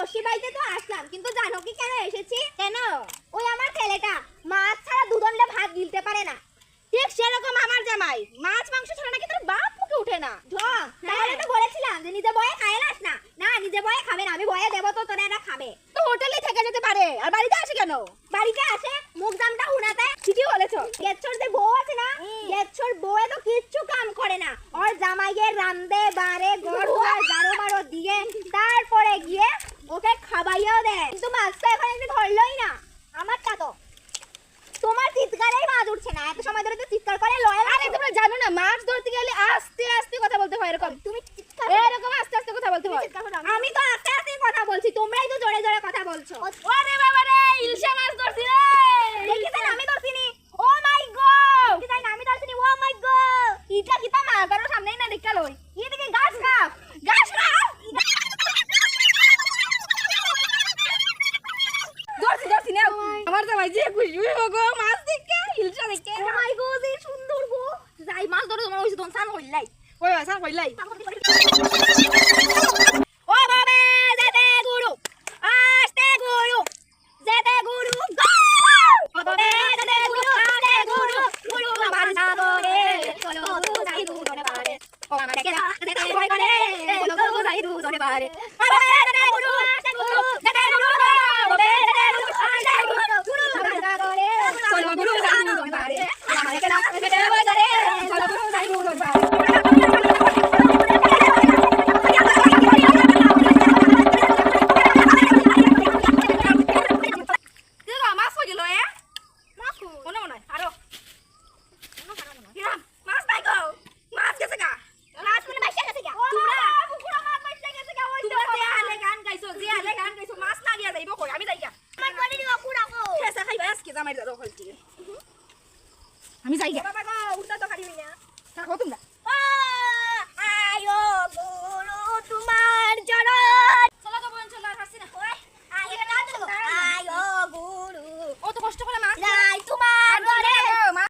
রশি বাইতে তো আসলাম, কিন্তু জানো কি কেন এসেছি? কেন? ওই আমার ছেলেটা মাছ ছাড়া দুধনলে ভাত গিলতে পারে না। ঠিক সেরকম আমার জামাই মাছ মাংস ছাড়া নাকি তার বাপ মুখে ওঠে না। তাহলে তো বলেছিলাম যে নিজে বয়ে খায় না। না নিজে বয়ে খাবে না, আমি বয়ে দেবো তো তোরা এটা খাবে। তো হোটেলে থেকে যেতে পারে, আর বাড়িতে আসে কেন? বাড়িতে আসে মুখ দামটা হুনাতে। ঠিকই বলেছো। গেছর যে বউ আছে না, গেছর বউয়ে তো কিচ্ছু কাম করে না। ওর জামাইয়ের রান্দে বারে গড় আর গারো মারো দিয়ে তারপরে গিয়ে ওকে খাবাইয়াও দেয়। কিন্তু মাছটা এখন একটু ধরলই না। আমারটা তো তোমার চিৎকারেই মাছ উঠছে না, এত সময় ধরে তো চিৎকার করে লয়। আরে তোমরা জানো না মাছ ধরতে গেলে আস্তে আস্তে কথা বলতে হয়। এরকম তুমি এরকম আস্তে আস্তে কথা বলতে হয়। আমি তো আস্তে আস্তে কথা বলছি, তোমরাই তো জোরে জোরে কথা বলছো। ওরে বাবা রে, ইলশা মাছ ধরছি রে। দেখিছেন আমি ধরছিনি? ও মাই গড, দেখিছেন আমি ধরছিনি? ও মাই গড, ইটা কিতা মাছ আর সামনেই না দেখা লই। এদিকে গাছ খাও। ধরছি না। আমার জামাই যে খুশি গো মাছ দেখে, ইলশা দেখে। ও মাই গড, এই সুন্দর গো। যাই মাছ ধরো তোমার হইছে তখন সান হইলাই। ওই সান হইলাই। ও বাবে যেতে গুরু, আস্তে গুরু, যেতে গুরু গো। ও বাবে যেতে গুরু, আস্তে গুরু, গুরু আমার সাগরে চলো গুরু যাই দুজনে পারে। ও আমারে কেরা যেতে ভয় করে, চলো গুরু যাই দুজনে পারে। ও বাবে যেতে গুরু, আস্তে গুরু, যেতে গুরু গো। ও বাবে যেতে গুরু, আস্তে গুরু, গুরু আমার সাগরে চলো গুরু যাই দুজনে পারে। ও আমারে কেরা যেতে ভয় করে, চলো গুরু যাই দুজনে পারে। মাছ হয়ে গেল এ। মনে মনে আরো মাছ নাই গো, মাছ গেছে গা। মাছ মানে বাইসা গেছে গা। তোমরা পুরো মাছ বাইসা গেছে গা। ওই তোমরা যে আলে গান গাইছো, যে আলে গান গাইছো, মাছ না গিয়া যাইবো কই? আমি যাই গা। আমার বলি দিও পুরা গো। খেসা খাইবা আজকে জামাই দাদা হইছে। আমি যাই গা। বাবা গো, উঠা তো খালি হই না। থাকো তোমরা।